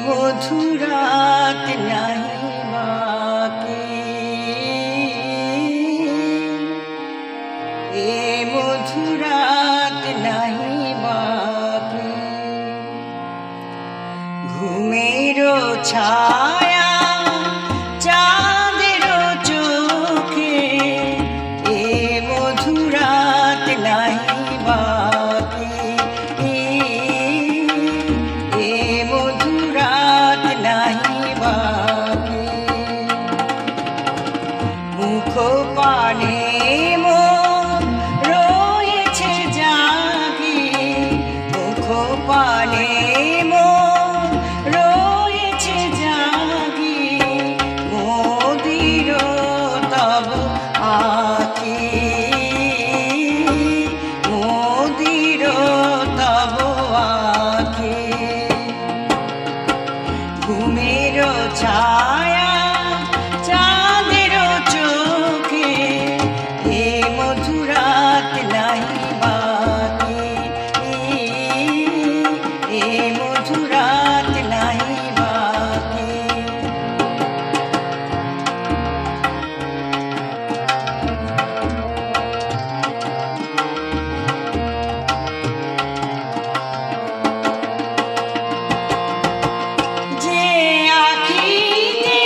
মধুরাত নাহি বাকি, এ মধুরাত নাহি বাকি। ঘুমের ছায়া চাঁদের চোখে, এ মধুরাত নাহি বাকি, এ মধুরাত নাহি বাকি। মুখ পানে মন রয়েছে জাগি, মুখ পানে মন রয়েছে জাগি। মোদির তব আখি, মোদির তব আখি। ঘুমের ছায়া চাঁদের চোখে, এ মধুরাত নাহি বাকি, এ মধুরাত নাহি বাকি। যে আখিতে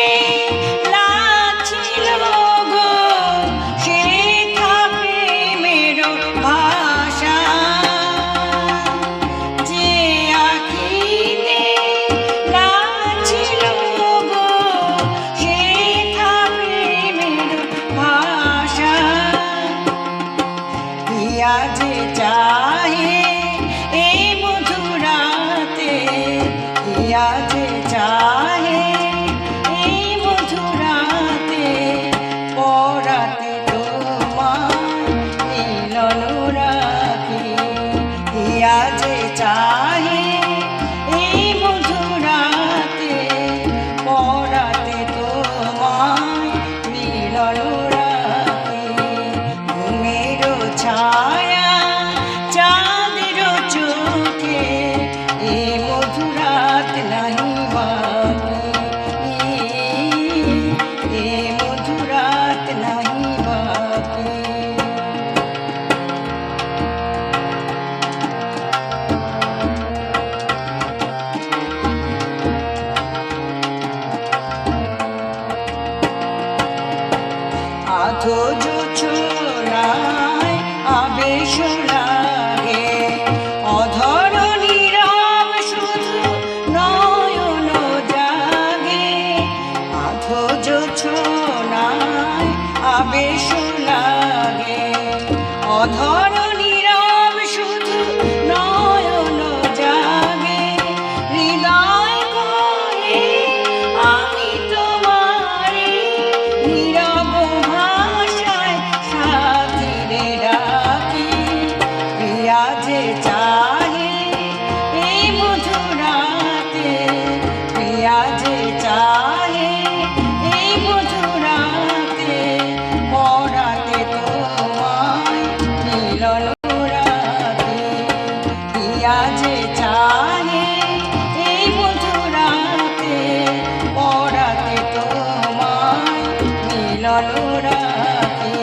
লাগছিল গো শেখা প্রেমের ভাষা, যে আখিতে লাগছিল গো শেখা প্রেমের ভাষা। ইয়া যে চাহে এই মধুরাতে, ইয়া যে চাহে এই মধুরাতে, পরাতে তোমার মিলন রাখি। ইয়া যে চাহে এই মধুরাতে, পরাতে তোমার মিলন রাখি। ঘুমের ছায়া চাঁদের চোখে, এ মধুরাত নাহি বাকি, এ মধুরাত নাহি বাকি। আধো জোছনায় আবেশ লাগে, অধর নীরব শুধু নয়ন জাগে। আধো জোছনায় আবেশ লাগে, অধর নীরব শুধু নয়ন জাগে। হৃদয় করে আমি তোমারে নীরব ভাষায় সাথীরে ডাকি। প্রিয়া যে চাহে এই মধুরাতে, প্রিয়া যে চাহে এই মধুরাতে, পরাতে তোমায় মিলন রাখি। প্রিয়া যে চাহে এই মধুরাতে, পরাতে তোমায় মিলন রাখি।